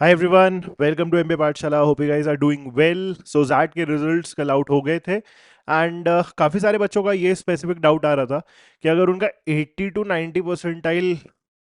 Hi everyone, welcome to MBA Pathshala. Hope you guys are doing well. So XAT के results कल out हो गए थे एंड काफ़ी सारे बच्चों का ये स्पेसिफिक डाउट आ रहा था कि अगर उनका 80 टू 90 परसेंटाइल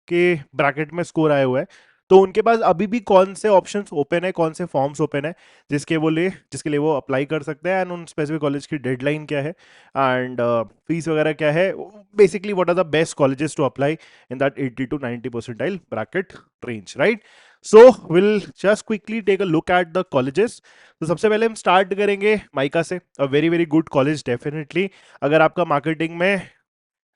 के ब्रैकेट में स्कोर आया हुआ है तो उनके पास अभी भी कौन से ऑप्शंस ओपन है, कौन से फॉर्म्स ओपन है जिसके लिए वो अप्लाई कर सकते हैं, एंड उन स्पेसिफिक कॉलेज की डेडलाइन क्या है एंड फीस वगैरह क्या है। Basically what are the best colleges to apply in that 80 to 90 percentile bracket range, right? So will just quickly take a look at the colleges. तो सबसे पहले हम स्टार्ट करेंगे माइका से। A very very good college definitely. अगर आपका marketing में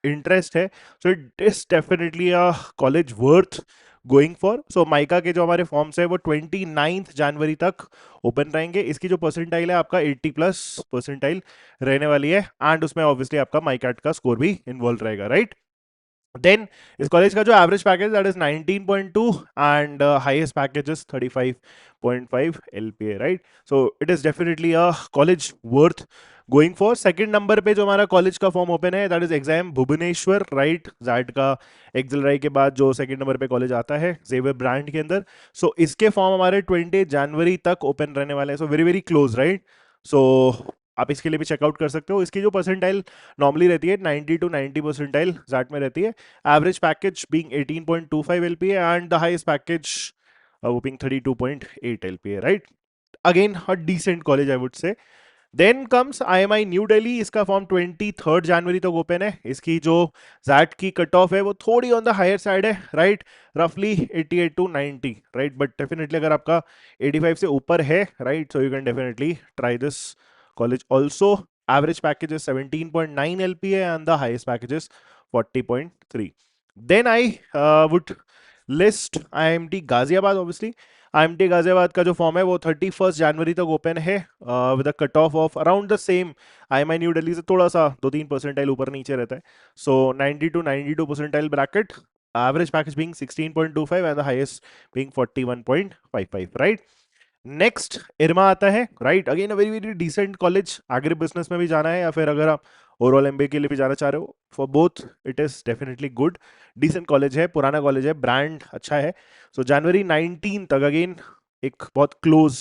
interest है so it is definitely a college worth going for. So MICA के जो हमारे फॉर्म्स है वो 29 जनवरी तक ओपन रहेंगे। इसकी जो परसेंटाइल है आपका 80 प्लस परसेंटाइल रहने वाली है एंड उसमें ऑब्वियसली आपका माइकैट का स्कोर भी इन्वॉल्व रहेगा, राइट? देन इस कॉलेज का जो average package that is 19.2 and highest package is 35.5 LPA, right? So it is definitely a college worth going for. Second number पे जो हमारा कॉलेज का फॉर्म ओपन है that is XIM Bhubaneswar, right? XAT का XLRI के बाद जो सेकंड नंबर पे कॉलेज आता है जेवियर ब्रांड के अंदर। सो इसके फॉर्म हमारे 20 जनवरी तक ओपन रहने वाले हैं। So very very close, right? So आप इसके लिए भी चेकआउट कर सकते हो। इसकी जो परसेंटाइल नॉर्मली रहती है 90 टू 90 परसेंटाइल जैट में रहती है। Average package being 18.25 LPA and the highest package वो being 32.8 LPA, right? Again a decent college I would say. Then comes IMI New Delhi. इसका फॉर्म 23 जनवरी तक ओपन है। इसकी जो जैट की कट ऑफ है वो थोड़ी ऑन द हायर साइड है, राइट? रफली 88 टू 90, राइट? बट डेफिनेटली अगर आपका 85 से ऊपर है, right, so you can definitely try this college also. Average package is 17.9 LPA and the highest package is 40.3. Then I would list IMT Ghaziabad, obviously. IMT Ghaziabad का जो form है वो 31 जनवरी तक ओपन है with a cut off off around the same IMI New Delhi से थोड़ा सा 2-3 percentile ऊपर नीचे रहता है। So 90 to 92 percentile bracket, average package being 16.25 and the highest being 41.55, right? Next IRMA आता है, right? Again a very very decent college. Agri business में भी जाना है या फिर अगर आप ओवरऑल एमबीए के लिए भी जाना चाह रहे हो, for both it is definitely good. Decent college है, पुराना कॉलेज है, ब्रांड अच्छा है। सो जनवरी 19 तक अगेन एक बहुत क्लोज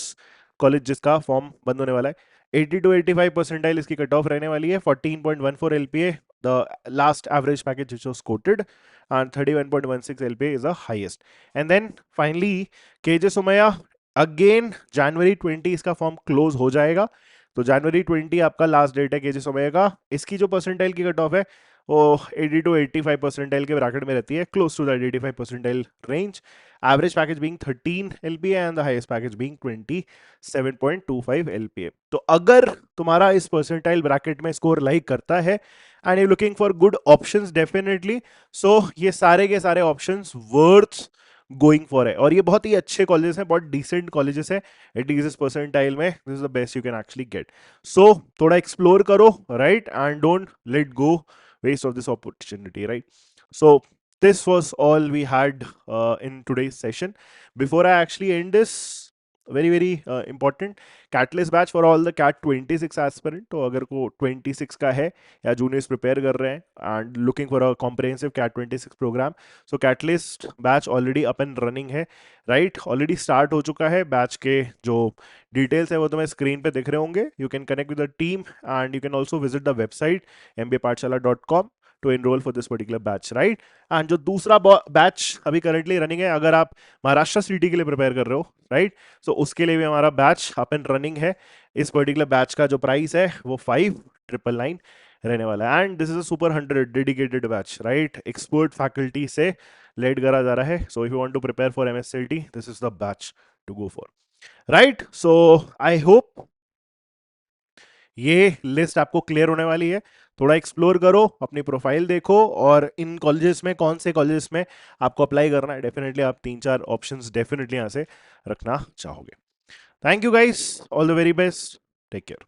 कॉलेज जिसका फॉर्म बंद होने वाला है। 80 टू 85 परसेंटाइल इसकी कट ऑफ रहने वाली है। 14.14 LPA the last average package which was quoted and 31.16 LPA is the highest. And then finally KJ Somaiya. Again January 20 इसका फॉर्म क्लोज हो जाएगा। तो जनवरी 20 आपका लास्ट डेट है केजे सोमैया का। इसकी जो परसेंटाइल की कट ऑफ है वो 80 टू 85 परसेंटाइल के ब्रैकेट में रहती है, close to that 85 percentile range. Average package being 13 LPA and the highest package being 27.25 LPA. तो अगर तुम्हारा इस परसेंटाइल ब्रैकेट में स्कोर लाइक करता है and you looking for good options definitely, so ये सारे के सारे ऑप्शंस वर्थ गोइंग फॉर है। और ये बहुत ही अच्छे कॉलेजेस हैं, बहुत डिसेंट कॉलेजेस हैं। एटलीस्ट इस परसेंटाइल में this is the best you can actually get. So थोड़ा एक्सप्लोर करो, right? And don't let go waste of this opportunity, right? So this was all we had in today's session. Before I actually end this, very very important catalyst batch for all the cat 26 aspirant. तो अगर को 26 का है या juniors prepare कर रहे हैं and looking for a comprehensive CAT 26 program, so catalyst batch already up and running है, राइट? ऑलरेडी स्टार्ट हो चुका है। बैच के जो डिटेल्स है वो तुम्हें स्क्रीन पे दिख रहे होंगे। You can connect with the team and you can also visit the website mbapathshala.com to enroll for this particular batch, right? And जो दूसरा बैच अभी करंटली रनिंग है, अगर आप महाराष्ट्र सिटी के लिए प्रिपेयर कर रहे हो, राइट, सो उसके लिए भी हमारा बैच अप एंड रनिंग है। इस पर्टिकुलर बैच का जो प्राइस है वो 5999 रहने वाला है and this is a super 100 dedicated batch, right? Expert faculty से लेड करा जा रहा है। So if you want to prepare for MSCT, this is the batch to go for, right? So I hope ये लिस्ट आपको clear होने वाली है। थोड़ा एक्सप्लोर करो, अपनी प्रोफाइल देखो और इन कॉलेजेस में कौन से कॉलेजेस में आपको अप्लाई करना है। डेफिनेटली आप 3-4 ऑप्शंस डेफिनेटली यहां से रखना चाहोगे। Thank you guys, all the very best, take care.